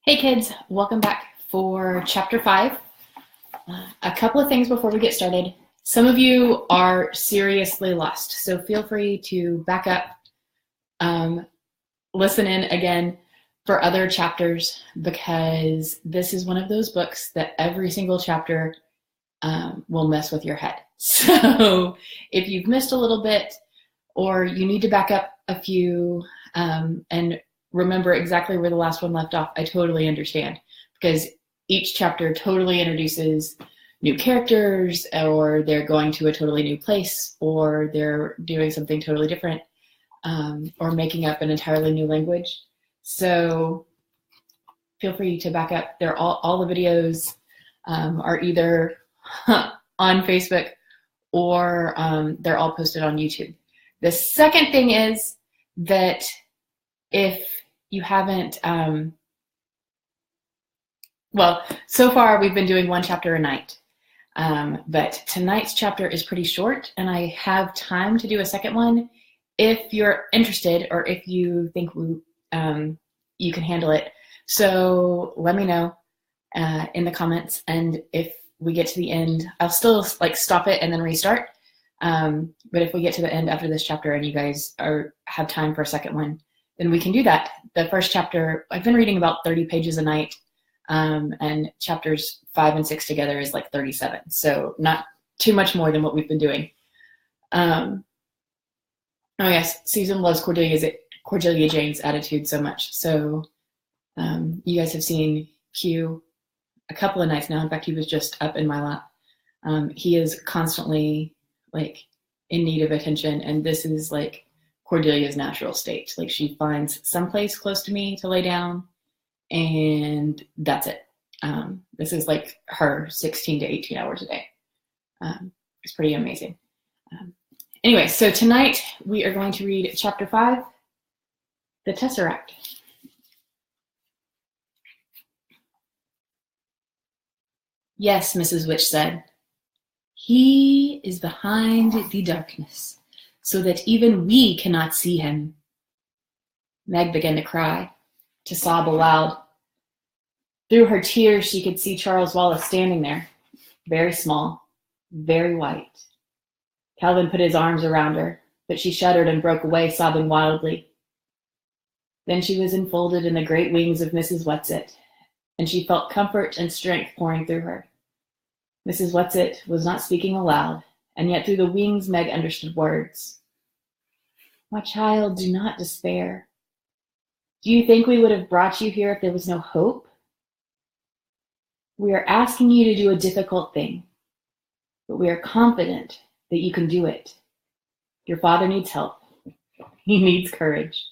Hey kids, welcome back for chapter 5. A couple of things before we get started. Some of you are seriously lost, so feel free to back up, listen in again for other chapters, because this is one of those books that every single chapter will mess with your head. So if you've missed a little bit or you need to back up a few and remember exactly where the last one left off, I totally understand, because each chapter totally introduces new characters, or they're going to a totally new place, or they're doing something totally different, or making up an entirely new language. So feel free to back up. They're all the videos are either on Facebook or they're all posted on YouTube. The second thing is that if you haven't, so far we've been doing one chapter a night, but tonight's chapter is pretty short, and I have time to do a second one if you're interested, or if you think you can handle it. So let me know in the comments, and if we get to the end, I'll still stop it and then restart. But if we get to the end after this chapter and you guys have time for a second one, then we can do that. The first chapter, I've been reading about 30 pages a night, and chapters 5 and 6 together is like 37. So not too much more than what we've been doing. Oh yes, Susan loves Cordelia Jane's attitude so much. So you guys have seen Q a couple of nights now. In fact, he was just up in my lap. He is constantly in need of attention, and this is Cordelia's natural state. She finds someplace close to me to lay down, and that's it. This is her 16 to 18 hours a day. It's pretty amazing. Anyway, so tonight we are going to read chapter 5, the Tesseract. Yes, Mrs. Witch said. He is behind the darkness, so that even we cannot see him. Meg began to cry, to sob aloud. Through her tears, she could see Charles Wallace standing there, very small, very white. Calvin put his arms around her, but she shuddered and broke away, sobbing wildly. Then she was enfolded in the great wings of Mrs. Whatsit, and she felt comfort and strength pouring through her. Mrs. Whatsit was not speaking aloud, and yet through the wings Meg understood words. My child, do not despair. Do you think we would have brought you here if there was no hope? We are asking you to do a difficult thing, but we are confident that you can do it. Your father needs help. He needs courage.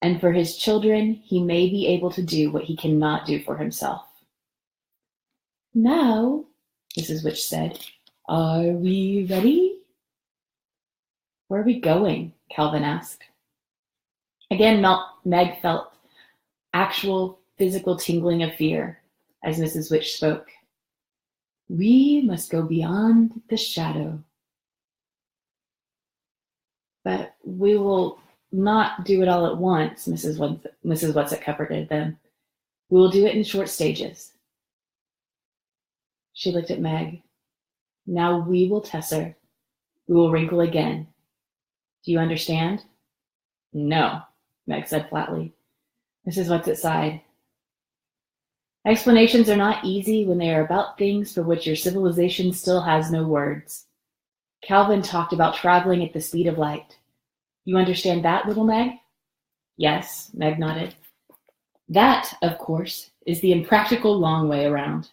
And for his children, he may be able to do what he cannot do for himself. Now, Mrs. Witch said, are we ready? Where are we going? Calvin asked. Again, Meg felt actual physical tingling of fear as Mrs. Witch spoke. We must go beyond the shadow. But we will not do it all at once, Mrs. Whatsit comforted them. We will do it in short stages. She looked at Meg. Now we will Tesser. We will wrinkle again. Do you understand? No, Meg said flatly. Mrs. Whatsit sighed. Explanations are not easy when they are about things for which your civilization still has no words. Calvin talked about traveling at the speed of light. You understand that, little Meg? Yes, Meg nodded. That, of course, is the impractical long way around.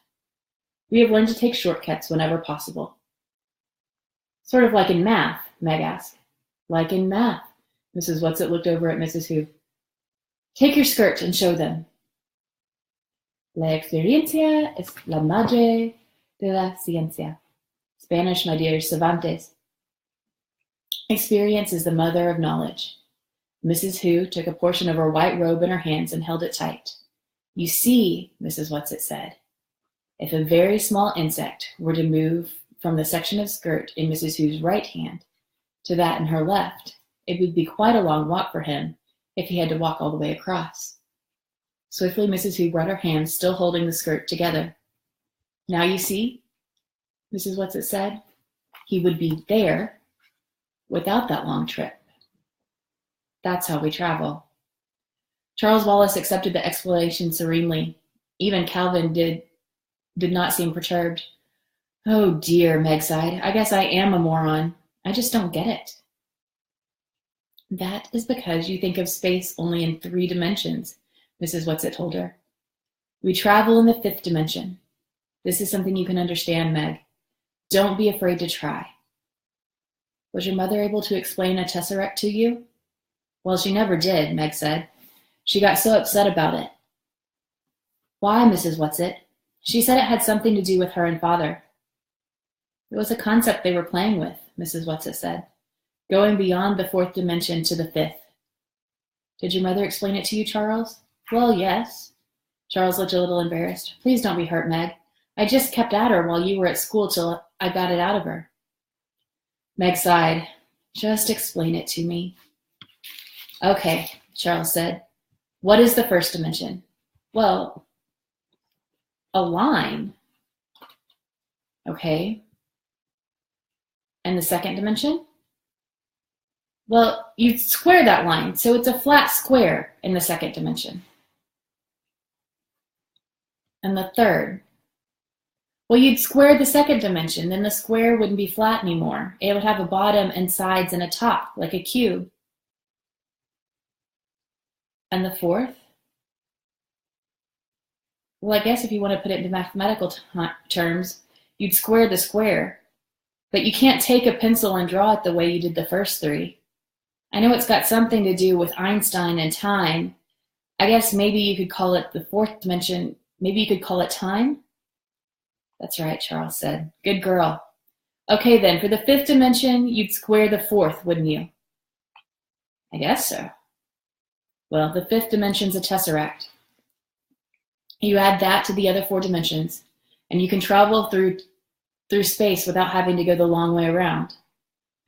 We have learned to take shortcuts whenever possible. Sort of like in math, Meg asked. Like in math, Mrs. Whatsit looked over at Mrs. Who. Take your skirt and show them. La experiencia es la madre de la ciencia. Spanish, my dear, Cervantes. Experience is the mother of knowledge. Mrs. Who took a portion of her white robe in her hands and held it tight. You see, Mrs. Whatsit said, if a very small insect were to move from the section of skirt in Mrs. Who's right hand to that in her left, it would be quite a long walk for him if he had to walk all the way across. Swiftly, Mrs. Who brought her hands, still holding the skirt, together. Now you see, Mrs. Whatsit said, he would be there without that long trip. That's how we travel. Charles Wallace accepted the explanation serenely. Even Calvin did not seem perturbed. Oh dear, Meg sighed. I guess I am a moron. I just don't get it. That is because you think of space only in 3 dimensions, Mrs. Whatsit told her. We travel in the 5th dimension. This is something you can understand, Meg. Don't be afraid to try. Was your mother able to explain a tesseract to you? Well, she never did, Meg said. She got so upset about it. Why, Mrs. Whatsit? She said it had something to do with her and father. It was a concept they were playing with, Mrs. Whatsit said, going beyond the 4th dimension to the 5th. Did your mother explain it to you, Charles? Well, yes. Charles looked a little embarrassed. Please don't be hurt, Meg. I just kept at her while you were at school till I got it out of her. Meg sighed. Just explain it to me. Okay, Charles said. What is the 1st dimension? Well, a line. Okay. And the 2nd dimension? Well, you'd square that line, so it's a flat square in the 2nd dimension. And the 3rd? Well, you'd square the 2nd dimension, then the square wouldn't be flat anymore. It would have a bottom and sides and a top, like a cube. And the 4th? Well, I guess if you want to put it into mathematical terms, you'd square the square. But you can't take a pencil and draw it the way you did the first 3. I know it's got something to do with Einstein and time. I guess maybe you could call it the 4th dimension. Maybe you could call it time? That's right, Charles said. Good girl. Okay then, for the 5th dimension, you'd square the 4th, wouldn't you? I guess so. Well, the 5th dimension's a tesseract. You add that to the other 4 dimensions, and you can travel through space without having to go the long way around.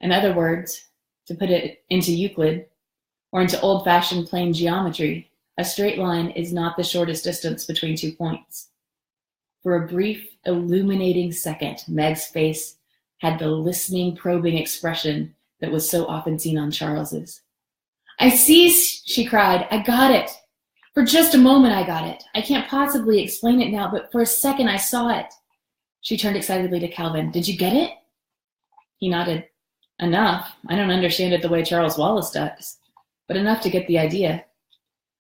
In other words, to put it into Euclid, or into old-fashioned plane geometry, a straight line is not the shortest distance between 2 points. For a brief, illuminating second, Meg's face had the listening, probing expression that was so often seen on Charles's. I see, she cried. I got it. For just a moment I got it. I can't possibly explain it now, but for a second I saw it. She turned excitedly to Calvin. Did you get it? He nodded. Enough. I don't understand it the way Charles Wallace does, but enough to get the idea.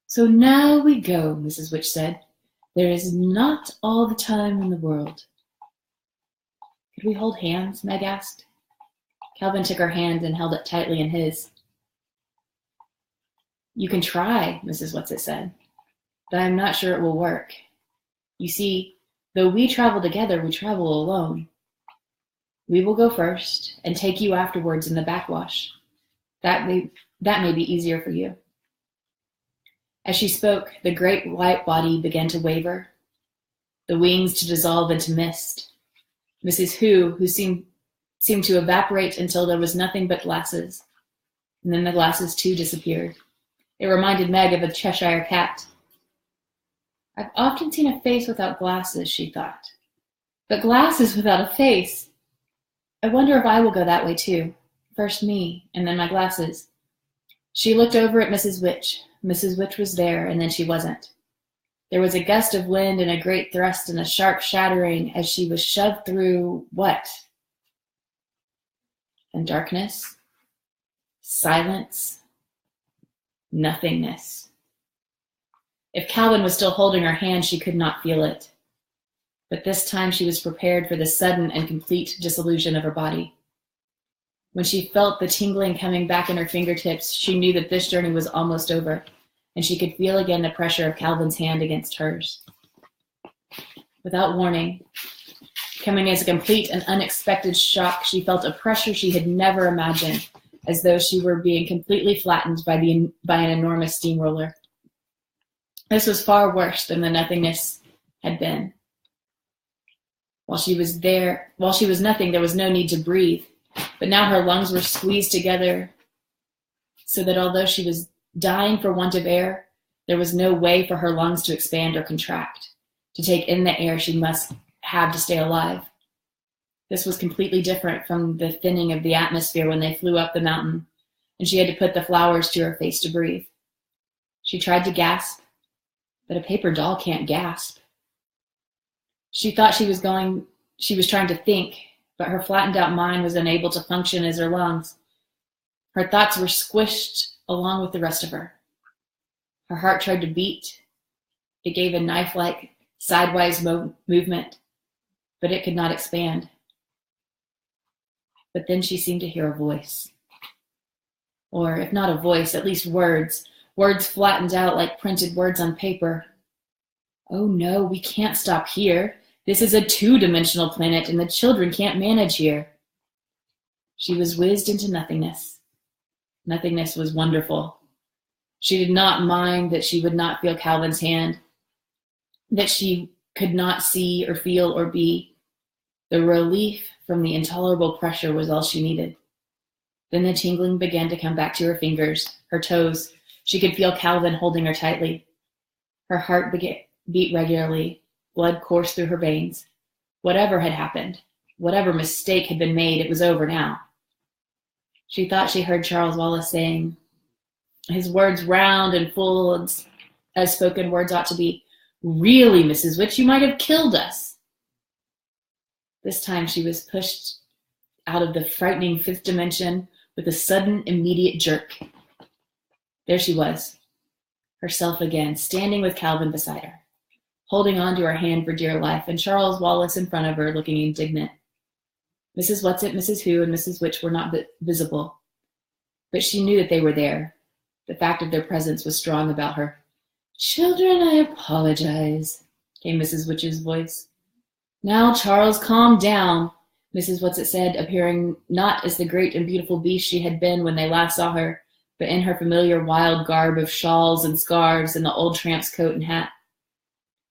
So now we go, Mrs. Witch said. There is not all the time in the world. Could we hold hands? Meg asked. Calvin took her hand and held it tightly in his. You can try, Mrs. Whatsit said, but I'm not sure it will work. You see, though we travel together, we travel alone. We will go first and take you afterwards in the backwash. That may be easier for you. As she spoke, the great white body began to waver, the wings to dissolve into mist. Mrs. Who seemed to evaporate until there was nothing but glasses, and then the glasses too disappeared. It reminded Meg of a Cheshire cat. I've often seen a face without glasses, she thought. But glasses without a face. I wonder if I will go that way too. First me, and then my glasses. She looked over at Mrs. Witch. Mrs. Witch was there, and then she wasn't. There was a gust of wind and a great thrust and a sharp shattering as she was shoved through what? And darkness, silence, nothingness. If Calvin was still holding her hand, she could not feel it. But this time she was prepared for the sudden and complete dissolution of her body. When she felt the tingling coming back in her fingertips, she knew that this journey was almost over, and she could feel again the pressure of Calvin's hand against hers. Without warning, coming as a complete and unexpected shock, she felt a pressure she had never imagined, as though she were being completely flattened by an enormous steamroller. This was far worse than the nothingness had been. While she was nothing, there was no need to breathe. But now her lungs were squeezed together so that although she was dying for want of air, There was no way for her lungs to expand or contract, to take in the air she must have to stay alive. This was completely different from the thinning of the atmosphere when they flew up the mountain, and she had to put the flowers to her face to breathe. She tried to gasp, but a paper doll can't gasp. She thought she was trying to think, but her flattened out mind was unable to function as her lungs. Her thoughts were squished along with the rest of her. Her heart tried to beat. It gave a knife-like sidewise movement, but it could not expand. But then she seemed to hear a voice. Or if not a voice, at least words flattened out like printed words on paper. Oh no, we can't stop here. This is a 2-dimensional planet and the children can't manage here. She was whizzed into nothingness. Nothingness was wonderful. She did not mind that she would not feel Calvin's hand, that she could not see or feel or be. The relief from the intolerable pressure was all she needed. Then the tingling began to come back to her fingers, her toes. She could feel Calvin holding her tightly. Her heart beat regularly. Blood coursed through her veins. Whatever had happened, whatever mistake had been made, it was over now. She thought she heard Charles Wallace saying, his words round and full as spoken words ought to be, "Really, Mrs. Witch, you might have killed us." This time she was pushed out of the frightening 5th dimension with a sudden, immediate jerk. There she was, herself again, standing with Calvin beside her, holding on to her hand for dear life, and Charles Wallace in front of her, looking indignant. Mrs. Whatsit, Mrs. Who, and Mrs. Witch were not visible, but she knew that they were there. The fact of their presence was strong about her. "Children, I apologize," came Mrs. Witch's voice. "Now, Charles, calm down," Mrs. Whatsit said, appearing not as the great and beautiful beast she had been when they last saw her, but in her familiar wild garb of shawls and scarves and the old tramp's coat and hat.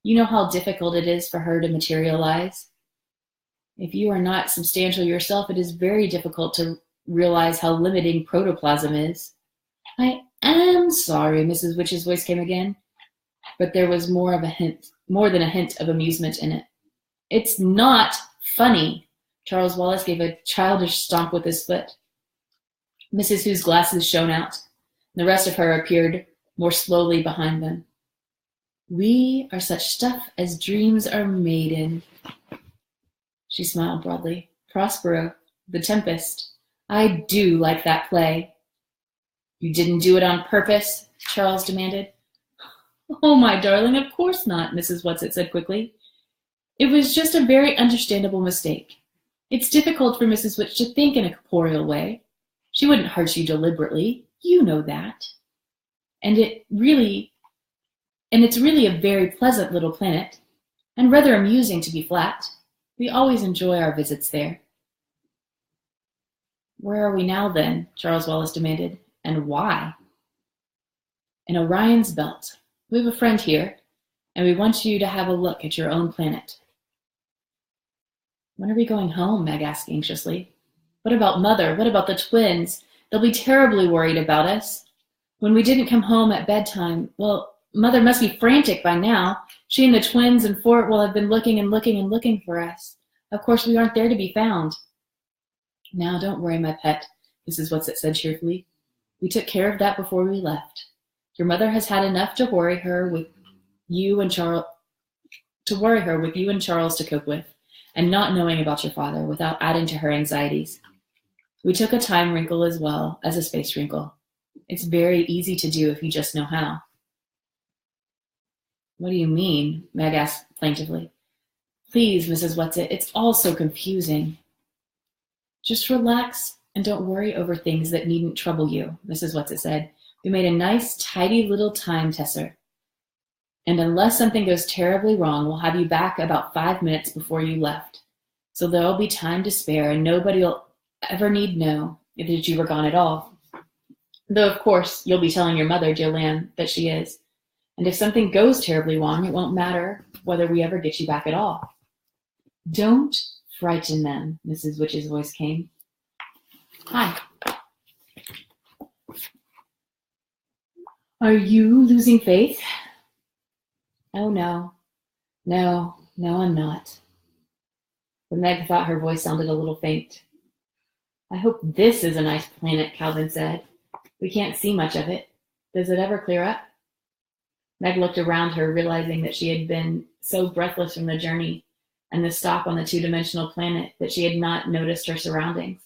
You know how difficult it is for her to materialize. If you are not substantial yourself, it is very difficult to realize how limiting protoplasm is. "I am sorry," Mrs. Witch's voice came again, but there was more than a hint of amusement in it. "It's not funny." Charles Wallace gave a childish stomp with his foot. Mrs. Who's glasses shone out, and the rest of her appeared more slowly behind them. "We are such stuff as dreams are made in." She smiled broadly. "Prospero, The Tempest. I do like that play." "You didn't do it on purpose?" Charles demanded. "Oh, my darling, of course not," Mrs. Whatsit said quickly. "It was just a very understandable mistake. It's difficult for Mrs. Witch to think in a corporeal way. She wouldn't hurt you deliberately. You know that. And it's really a very pleasant little planet, and rather amusing to be flat. We always enjoy our visits there." "Where are we now, then?" Charles Wallace demanded. "And why?" "In Orion's belt. We have a friend here, and we want you to have a look at your own planet." "When are we going home?" Meg asked anxiously. "What about Mother? What about the twins? They'll be terribly worried about us. When we didn't come home at bedtime, well, Mother must be frantic by now. She and the twins and Fort will have been looking and looking and looking for us. Of course, we aren't there to be found." "Now, don't worry, my pet," Mrs. Whatsit said cheerfully. "We took care of that before we left. Your mother has had enough to worry her with you and Charles to cope with, and not knowing about your father without adding to her anxieties. We took a time wrinkle as well as a space wrinkle. It's very easy to do if you just know how." "What do you mean?" Meg asked plaintively. "Please, Mrs. Whatsit, it's all so confusing." "Just relax and don't worry over things that needn't trouble you," Mrs. Whatsit said. "We made a nice, tidy little time tesser. And unless something goes terribly wrong, we'll have you back about 5 minutes before you left. So there'll be time to spare, and nobody will ever need know that you were gone at all. Though, of course, you'll be telling your mother, dear lamb, that she is. And if something goes terribly wrong, it won't matter whether we ever get you back at all." "Don't frighten them," Mrs. Witch's voice came. "Hi. Are you losing faith? Oh, no. No, I'm not. But Meg thought her voice sounded a little faint. I hope this is a nice planet, Calvin said. We can't see much of it. Does it ever clear up? Meg looked around her, realizing that she had been so breathless from the journey and the stop on the two-dimensional planet that she had not noticed her surroundings.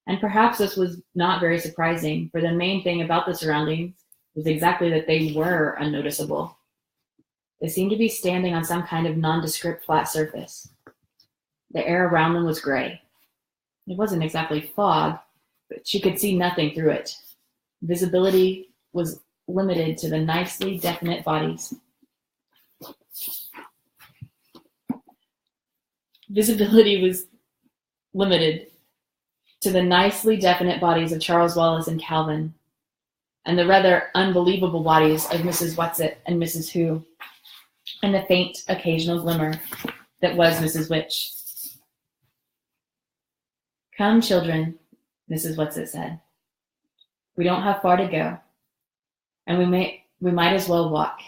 And perhaps this was not very surprising, for the main thing about the surroundings was exactly that they were unnoticeable. They seemed to be standing on some kind of nondescript flat surface. The air around them was gray. It wasn't exactly fog, but she could see nothing through it. Visibility was limited to the nicely definite bodies. Visibility was limited to the nicely definite bodies of Charles Wallace and Calvin, and the rather unbelievable bodies of Mrs. Whatsit and Mrs. Who, and the faint occasional glimmer that was Mrs. Witch. Come, children, Mrs. Whatsit said. We don't have far to go, and we might as well walk.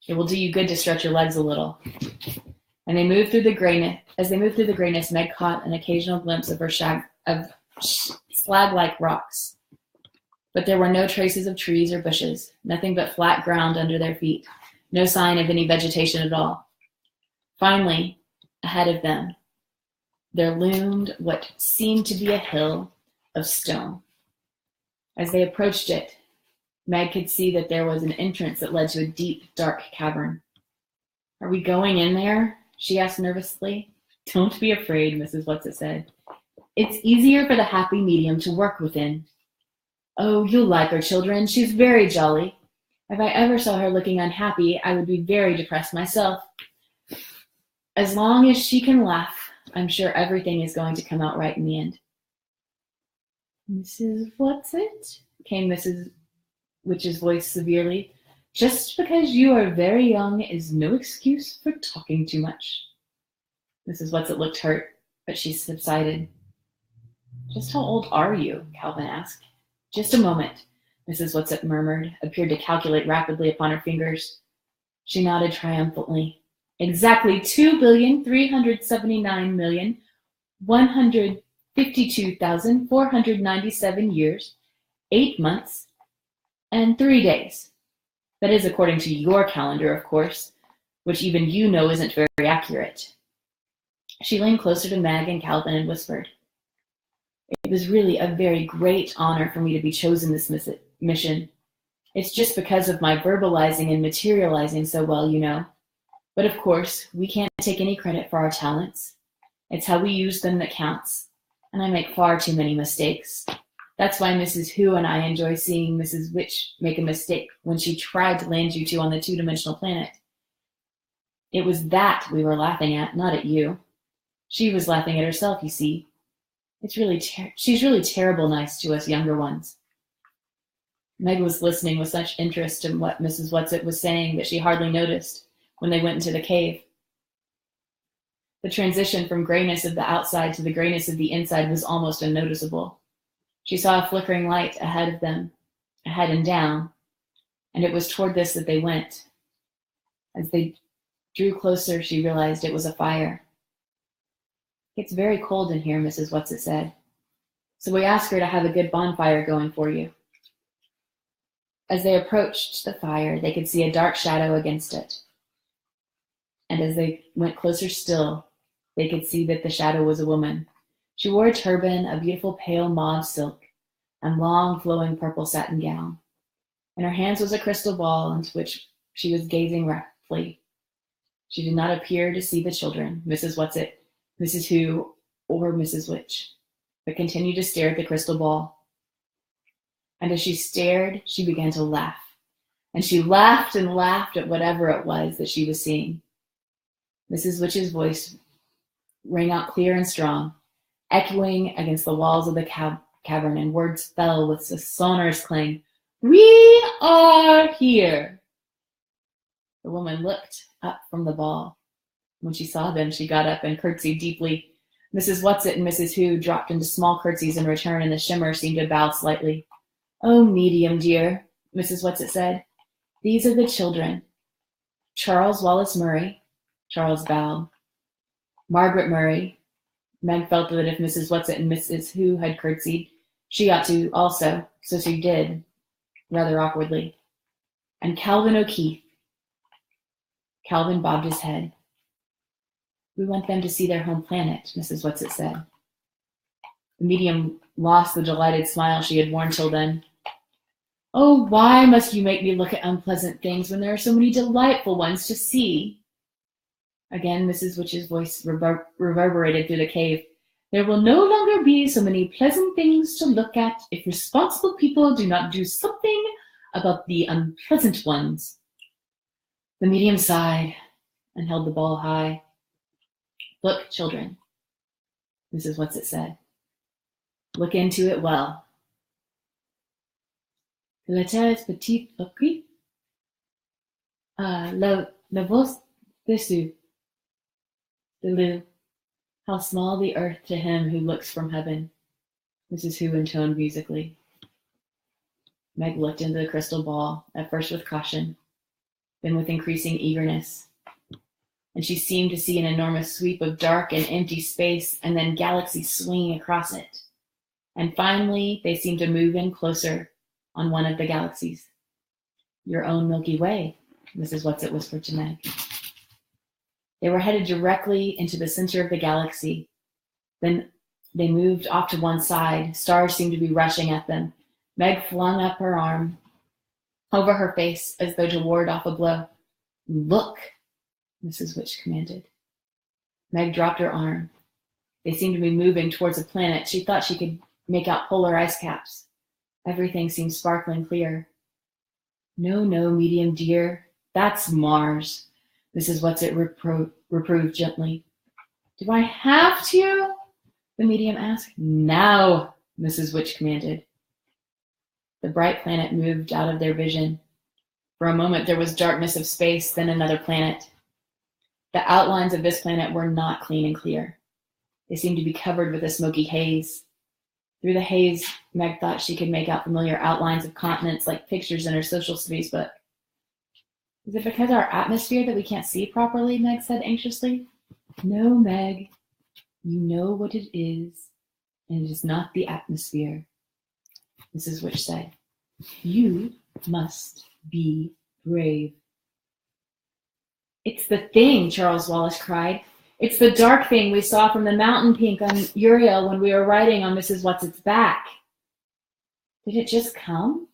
It will do you good to stretch your legs a little. And they moved through the grayness. As they moved through the grayness, Meg caught an occasional glimpse of slag-like rocks. But there were no traces of trees or bushes, nothing but flat ground under their feet, no sign of any vegetation at all. Finally, ahead of them, there loomed what seemed to be a hill of stone. As they approached it, Meg could see that there was an entrance that led to a deep, dark cavern. Are we going in there? She asked nervously. Don't be afraid, Mrs. Whatsit said. It's easier for the happy medium to work within. Oh, you'll like her, children. She's very jolly. If I ever saw her looking unhappy, I would be very depressed myself. As long as she can laugh, I'm sure everything is going to come out right in the end. Mrs. Whatsit? Came Mrs. Witch's voice severely. Just because you are very young is no excuse for talking too much. Mrs. Whatsit looked hurt, but she subsided. Just how old are you? Calvin asked. Just a moment, Mrs. Whatsit murmured, appeared to calculate rapidly upon her fingers. She nodded triumphantly. Exactly 2,379,152,497 years, 8 months, and 3 days. That is according to your calendar, of course, which even you know isn't very accurate. She leaned closer to Meg and Calvin and whispered, It was really a very great honor for me to be chosen this mission. It's just because of my verbalizing and materializing so well, you know. But of course, we can't take any credit for our talents. It's how we use them that counts, and I make far too many mistakes. That's why Mrs. Who and I enjoy seeing Mrs. Witch make a mistake when she tried to land you two on the two-dimensional planet. It was that we were laughing at, not at you. She was laughing at herself, you see. She's really terrible nice to us younger ones. Meg was listening with such interest in what Mrs. Whatsit was saying that she hardly noticed when they went into the cave. The transition from grayness of the outside to the grayness of the inside was almost unnoticeable. She saw a flickering light ahead of them, ahead and down, and it was toward this that they went. As they drew closer, she realized it was a fire. It's very cold in here, Mrs. Whatsit said, so we asked her to have a good bonfire going for you. As they approached the fire, they could see a dark shadow against it. And as they went closer still, they could see that the shadow was a woman. She wore a turban, a beautiful pale mauve silk, and long flowing purple satin gown. In her hands was a crystal ball into which she was gazing raptly. She did not appear to see the children, Mrs. Whatsit, Mrs. Who, or Mrs. Witch, but continued to stare at the crystal ball. And as she stared, she began to laugh. And she laughed and laughed at whatever it was that she was seeing. Mrs. Witch's voice rang out clear and strong, echoing against the walls of the cavern, and words fell with a sonorous clang. We are here. The woman looked up from the ball. When she saw them, she got up and curtsied deeply. Mrs. Whatsit and Mrs. Who dropped into small curtsies in return, and the shimmer seemed to bow slightly. Oh, medium, dear, Mrs. Whatsit said. These are the children. Charles Wallace Murray. Charles bowed. Margaret Murray. Meg felt that if Mrs. Whatsit and Mrs. Who had curtsied, she ought to also, so she did, rather awkwardly. And Calvin O'Keefe. Calvin bobbed his head. We want them to see their home planet, Mrs. Whatsit said. The medium lost the delighted smile she had worn till then. Oh, why must you make me look at unpleasant things when there are so many delightful ones to see? Again, Mrs. Witch's voice reverberated through the cave. There will no longer be so many pleasant things to look at if responsible people do not do something about the unpleasant ones. The medium sighed and held the ball high. Look, children, Mrs. Whatsit said. Look into it well. La terre est petite aussi. La voix dessus. How small the earth to him who looks from heaven, Mrs. Who intoned musically. Meg looked into the crystal ball, at first with caution, then with increasing eagerness, and she seemed to see an enormous sweep of dark and empty space, and then galaxies swinging across it. And finally, they seemed to move in closer on one of the galaxies. Your own Milky Way, Mrs. Whatsit whispered to Meg. They were headed directly into the center of the galaxy. Then they moved off to one side. Stars seemed to be rushing at them. Meg flung up her arm over her face as though to ward off a blow. Look, Mrs. Witch commanded. Meg dropped her arm. They seemed to be moving towards a planet. She thought she could make out polar ice caps. Everything seemed sparkling clear. No, medium dear. That's Mars, Mrs. Whatsit reproved gently. Do I have to? The medium asked. Now, Mrs. Witch commanded. The bright planet moved out of their vision. For a moment there was darkness of space, then another planet. The outlines of this planet were not clean and clear. They seemed to be covered with a smoky haze. Through the haze, Meg thought she could make out familiar outlines of continents like pictures in her social studies book. Is it because of our atmosphere that we can't see properly? Meg said anxiously. No, Meg. You know what it is, and it is not the atmosphere, Mrs. Witch said. You must be brave. It's the thing, Charles Wallace cried. It's the dark thing we saw from the mountain peak on Uriel when we were riding on Mrs. Whatsit's back. Did it just come?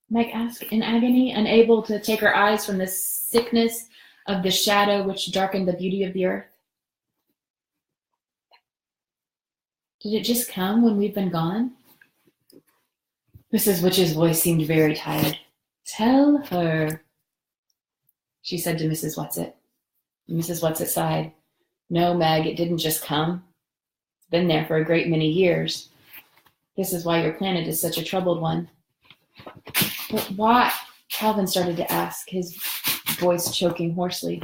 Meg asked in agony, unable to take her eyes from the sickness of the shadow which darkened the beauty of the earth. Did it just come when we've been gone? Mrs. Witch's voice seemed very tired. Tell her, she said to Mrs. Whatsit. Mrs. Whatsit sighed. No, Meg, it didn't just come. It's been there for a great many years. This is why your planet is such a troubled one. But why? Calvin started to ask, his voice choking hoarsely.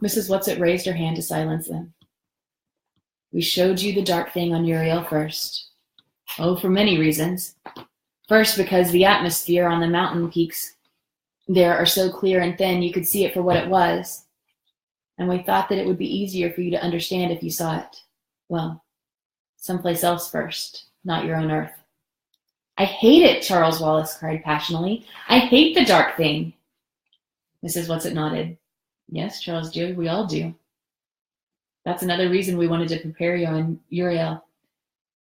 Mrs. Whatsit raised her hand to silence them. We showed you the dark thing on Uriel first. Oh, for many reasons. First, because the atmosphere on the mountain peaks there are so clear and thin you could see it for what it was. And we thought that it would be easier for you to understand if you saw it, well, someplace else first, not your own Earth. I hate it, Charles Wallace cried passionately. I hate the dark thing. Mrs. Whatsit nodded. Yes, Charles dear, we all do. That's another reason we wanted to prepare you on Uriel.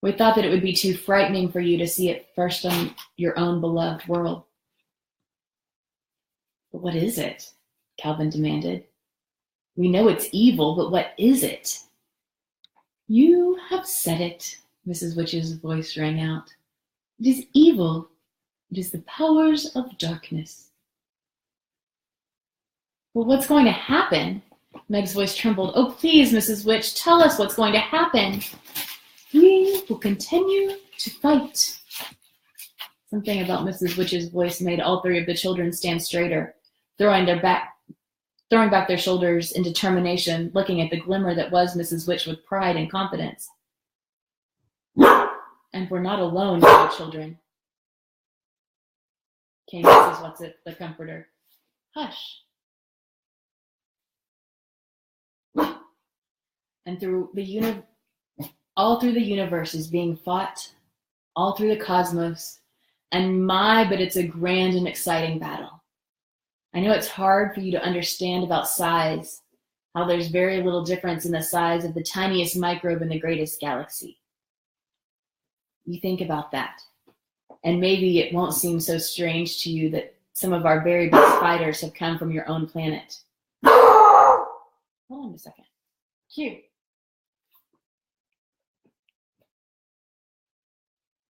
We thought that it would be too frightening for you to see it first on your own beloved world. But what is it? Calvin demanded. We know it's evil, but what is it? You have said it, Mrs. Witch's voice rang out. It is evil. It is the powers of darkness. Well, what's going to happen? Meg's voice trembled. Oh, please, Mrs. Witch, tell us what's going to happen. We will continue to fight. Something about Mrs. Witch's voice made all three of the children stand straighter, throwing back their shoulders in determination, looking at the glimmer that was Mrs. Witch with pride and confidence. And we're not alone, dear children. came Mrs. What's-it, the comforter. Hush. And all through the universe is being fought, all through the cosmos, and but it's a grand and exciting battle. I know it's hard for you to understand about size, how there's very little difference in the size of the tiniest microbe in the greatest galaxy. You think about that, and maybe it won't seem so strange to you that some of our very best fighters have come from your own planet. Hold on a second. Q.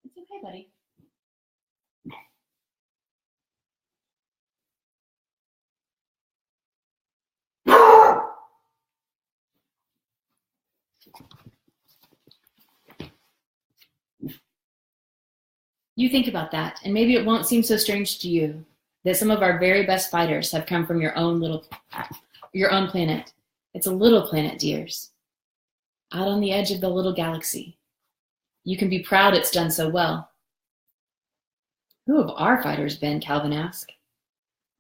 It's okay, buddy. You think about that, and maybe it won't seem so strange to you that some of our very best fighters have come from your own planet. It's a little planet, dears, out on the edge of the little galaxy. You can be proud it's done so well. Who have our fighters been? Calvin asked.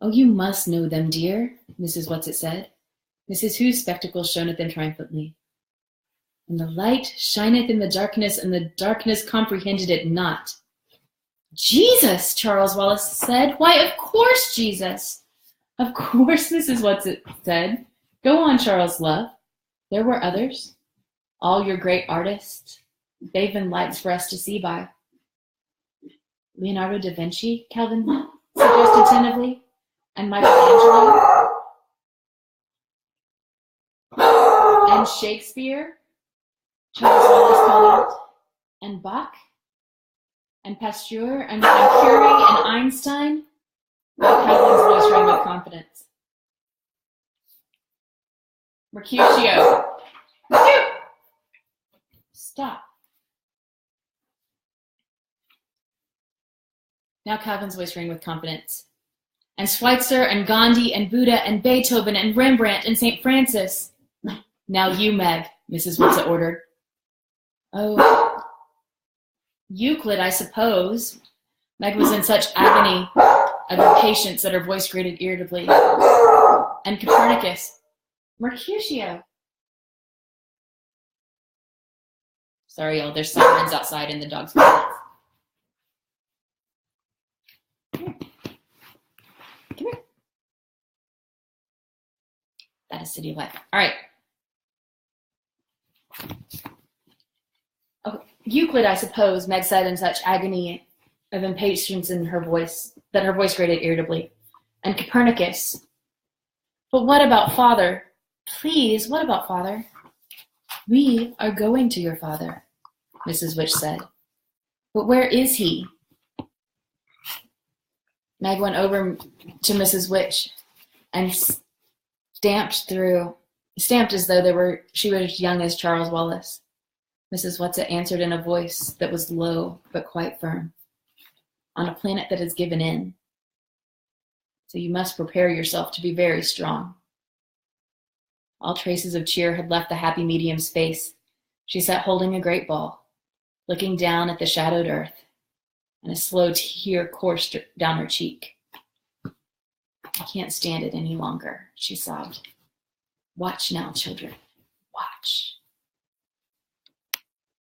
Oh, you must know them, dear, Mrs. What's-it said. Mrs. Who's spectacles shone at them triumphantly. And the light shineth in the darkness, and the darkness comprehended it not. Jesus, Charles Wallace said. Why, of course, Jesus. Of course, Mrs. What's-it said. Go on, Charles, love. There were others. All your great artists. They've been lights for us to see by. Leonardo da Vinci, Calvin suggested tentatively, and Michelangelo, and Shakespeare, Charles Wallace called out, and Bach, and Pasteur, and Curie, and Einstein. Calvin's voice rang with confidence. Mercutio. Stop. Now Calvin's voice rang with confidence. And Schweitzer, and Gandhi, and Buddha, and Beethoven, and Rembrandt, and St. Francis. Now you, Meg, Mrs. What's-it ordered. Oh, Euclid, I suppose. Meg was in such agony of impatience that her voice grated irritably. And Copernicus. Mercutio. Sorry, y'all, there's sirens outside and the dog's barking. Come here. That is city life. All right. Oh, Euclid, I suppose, Meg said in such agony of impatience in her voice that her voice grated irritably. And Copernicus. But what about father? Please, what about father? We are going to your father, Mrs. Witch said. But where is he? Meg went over to Mrs. Witch and stamped as though she was young as Charles Wallace. Mrs. What's-it answered in a voice that was low but quite firm. On a planet that has given in. So you must prepare yourself to be very strong. All traces of cheer had left the happy medium's face. She sat holding a great ball, looking down at the shadowed earth, and a slow tear coursed down her cheek. I can't stand it any longer, she sobbed. Watch now, children, watch.